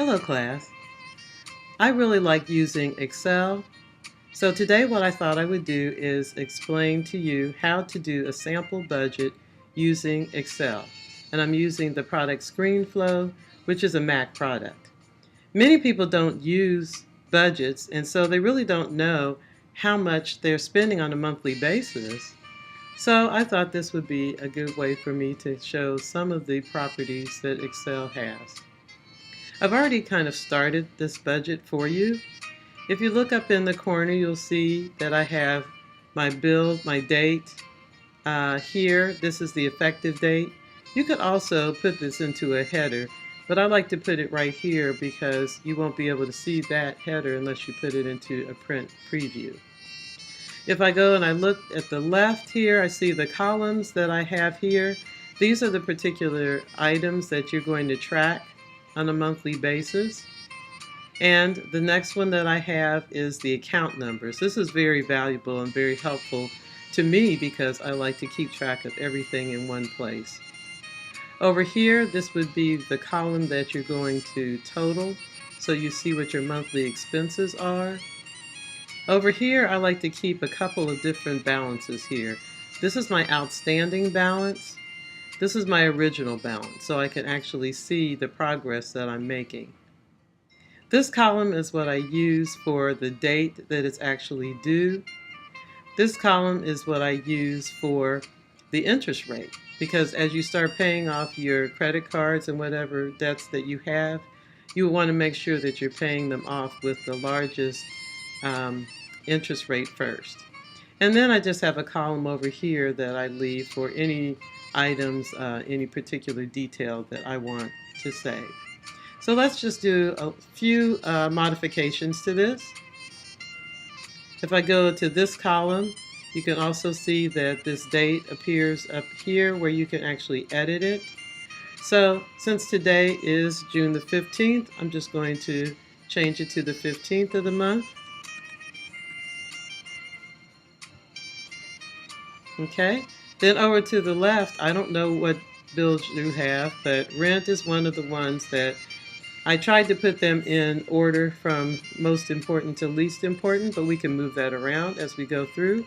Hello class. I really like using Excel. So today what I thought I would do is explain to you how to do a sample budget using Excel. And I'm using the product ScreenFlow, which is a Mac product. Many people don't use budgets, and so they really don't know how much they're spending on a monthly basis. So I thought this would be a good way for me to show some of the properties that Excel has. I've already kind of started this budget for you. If you look up in the corner, you'll see that I have my bill, my date here. This is the effective date. You could also put this into a header, but I like to put it right here because you won't be able to see that header unless you put it into a print preview. If I go and I look at the left here, I see the columns that I have here. These are the particular items that you're going to track on a monthly basis. And the next one that I have is the account numbers. This is very valuable and very helpful to me because I like to keep track of everything in one place. Over here, this would be the column that you're going to total, so you see what your monthly expenses are. Over here, I like to keep a couple of different balances here. This is my outstanding balance. This is my original balance, so I can actually see the progress that I'm making. This column is what I use for the date that it's actually due. This column is what I use for the interest rate, because as you start paying off your credit cards and whatever debts that you have, you want to make sure that you're paying them off with the largest interest rate first. And then I just have a column over here that I leave for any items, any particular detail that I want to save. So let's just do a few modifications to this. If I go to this column, you can also see that this date appears up here where you can actually edit it. So since today is June the 15th, I'm just going to change it to the 15th of the month. Okay, then over to the left, I don't know what bills you have, but rent is one of the ones that I tried to put them in order from most important to least important, but we can move that around as we go through.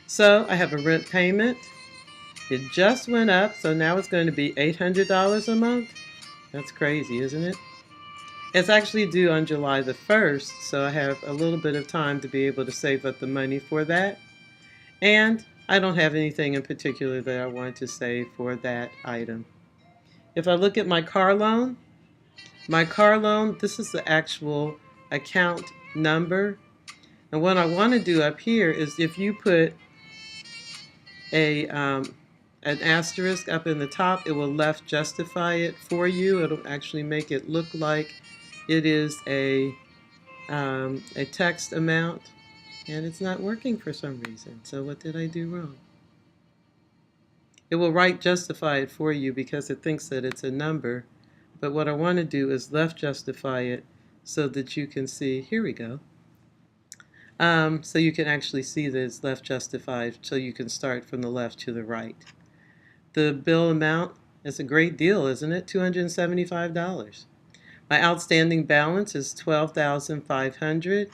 So I have a rent payment. It just went up, so now it's going to be $800 a month. That's crazy, isn't it? It's actually due on July the 1st, so I have a little bit of time to be able to save up the money for that. And I don't have anything in particular that I want to save for that item. If I look at my car loan, this is the actual account number. And what I want to do up here is if you put an asterisk up in the top, it will left justify it for you. It'll actually make it look like it is a text amount. And it's not working for some reason. So what did I do wrong? It will right justify it for you because it thinks that it's a number. But what I want to do is left justify it so that you can see, here we go. So you can actually see that it's left justified, so you can start from the left to the right. The bill amount is a great deal, isn't it? $275. My outstanding balance is $12,500,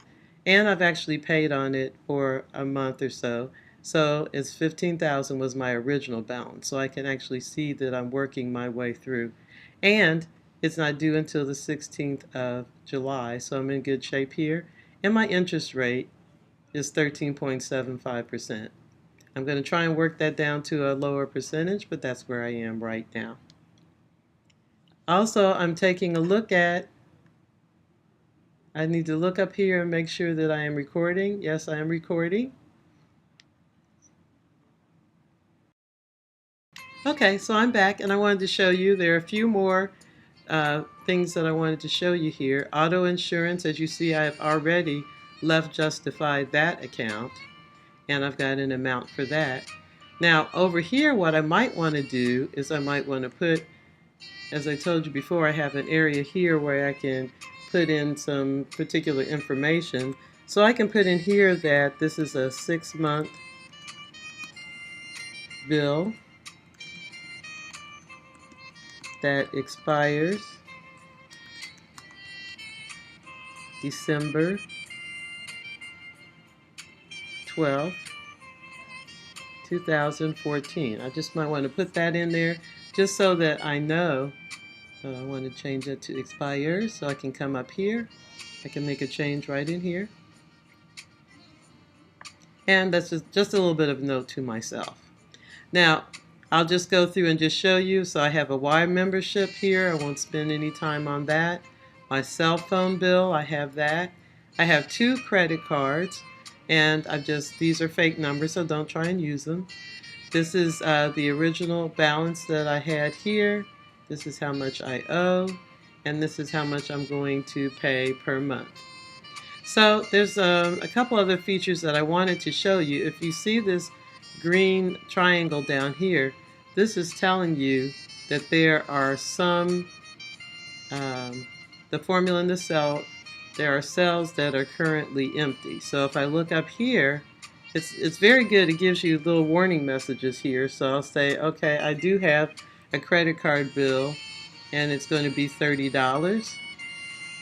and I've actually paid on it for a month or so. So it's $15,000 was my original balance, so I can actually see that I'm working my way through. And it's not due until the 16th of July, so I'm in good shape here. And my interest rate is 13.75%. I'm going to try and work that down to a lower percentage, but that's where I am right now. Also, I'm taking a look at, I need to look up here and make sure that I am recording. Yes, I am recording. Okay, so I'm back and I wanted to show you, there are a few more things that I wanted to show you here. Auto insurance, as you see, I have already left justified that account, and I've got an amount for that. Now, over here, what I might want to do is I might want to put, as I told you before, I have an area here where I can put in some particular information. So I can put in here that this is a 6-month bill that expires December 12th, 2014. I just might want to put that in there just so that I know. I want to change it to expire, so I can come up here. I can make a change right in here. And that's just a little bit of a note to myself. Now, I'll just go through and just show you. So I have a Y membership here. I won't spend any time on that. My cell phone bill, I have that. I have 2 credit cards, and these are fake numbers, so don't try and use them. This is the original balance that I had here. This is how much I owe, and this is how much I'm going to pay per month. So there's a couple other features that I wanted to show you. If you see this green triangle down here, this is telling you that there are some, the formula in the cell, there are cells that are currently empty. So if I look up here, it's very good. It gives you little warning messages here. So I'll say, okay, I do have a credit card bill, and it's going to be $30.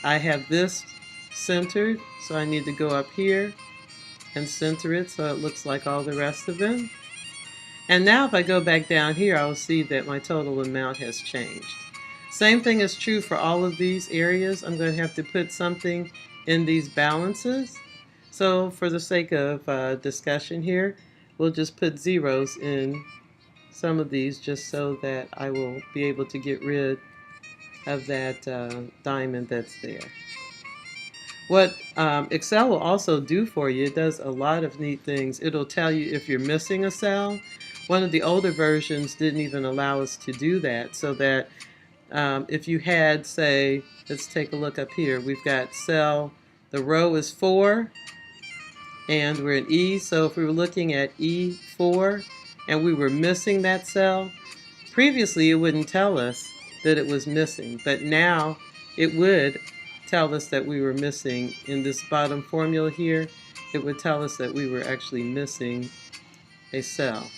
I have this centered, so I need to go up here and center it so it looks like all the rest of them. And now if I go back down here, I'll see that my total amount has changed. Same thing is true for all of these areas. I'm going to have to put something in these balances. So for the sake of discussion here, we'll just put zeros in some of these just so that I will be able to get rid of that diamond that's there. What Excel will also do for you, it does a lot of neat things. It'll tell you if you're missing a cell. One of the older versions didn't even allow us to do that, so that if you had, say, let's take a look up here. We've got cell, the row is 4, and we're in E. So if we were looking at E4 and we were missing that cell, previously it wouldn't tell us that it was missing, but now it would tell us that we were missing. In this bottom formula here, it would tell us that we were actually missing a cell.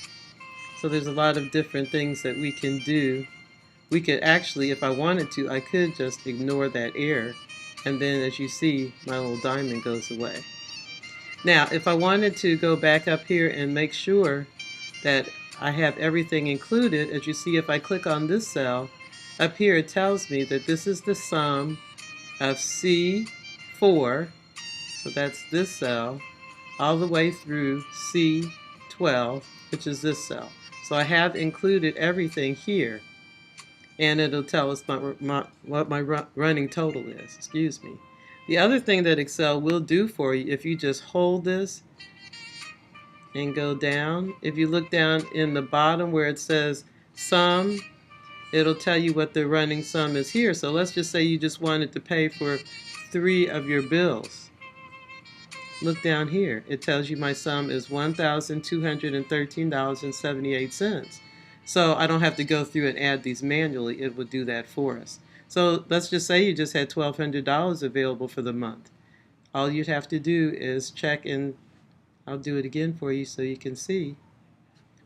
So there's a lot of different things that we can do. We could actually, if I wanted to, I could just ignore that error, and then as you see, my little diamond goes away. Now if I wanted to go back up here and make sure that I have everything included, as you see, if I click on this cell up here, it tells me that this is the sum of C4, so that's this cell, all the way through C12, which is this cell. So I have included everything here, and it'll tell us what my running total is. Excuse me. The other thing that Excel will do for you, if you just hold this and go down, if you look down in the bottom where it says sum, it'll tell you what the running sum is here. So let's just say you just wanted to pay for 3 of your bills. Look down here. It tells you my sum is $1,213.78. So I don't have to go through and add these manually. It would do that for us. So let's just say you just had $1,200 available for the month. All you'd have to do is check, and I'll do it again for you so you can see.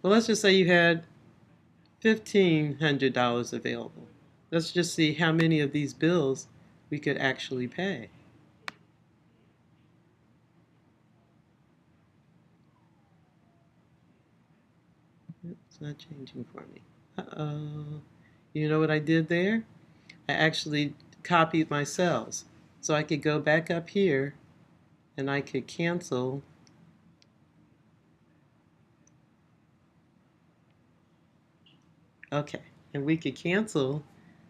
Well, let's just say you had $1,500 available. Let's just see how many of these bills we could actually pay. It's not changing for me. Uh-oh. You know what I did there? I actually copied my cells. So I could go back up here and I could cancel Okay, and we could cancel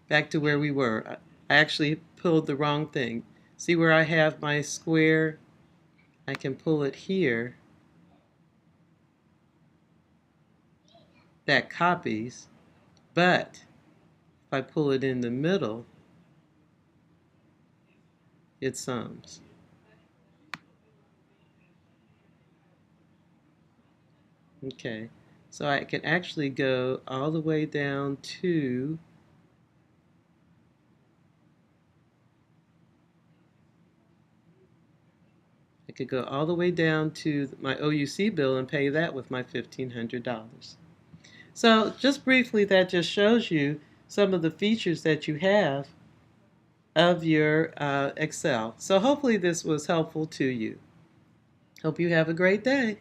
back to where we were. I actually pulled the wrong thing. See where I have my square? I can pull it here. That copies, but if I pull it in the middle, it sums. Okay. So I can actually go all the way down to I could go all the way down to my OUC bill and pay that with my $1,500. So just briefly, that just shows you some of the features that you have of your Excel. So hopefully this was helpful to you. Hope you have a great day.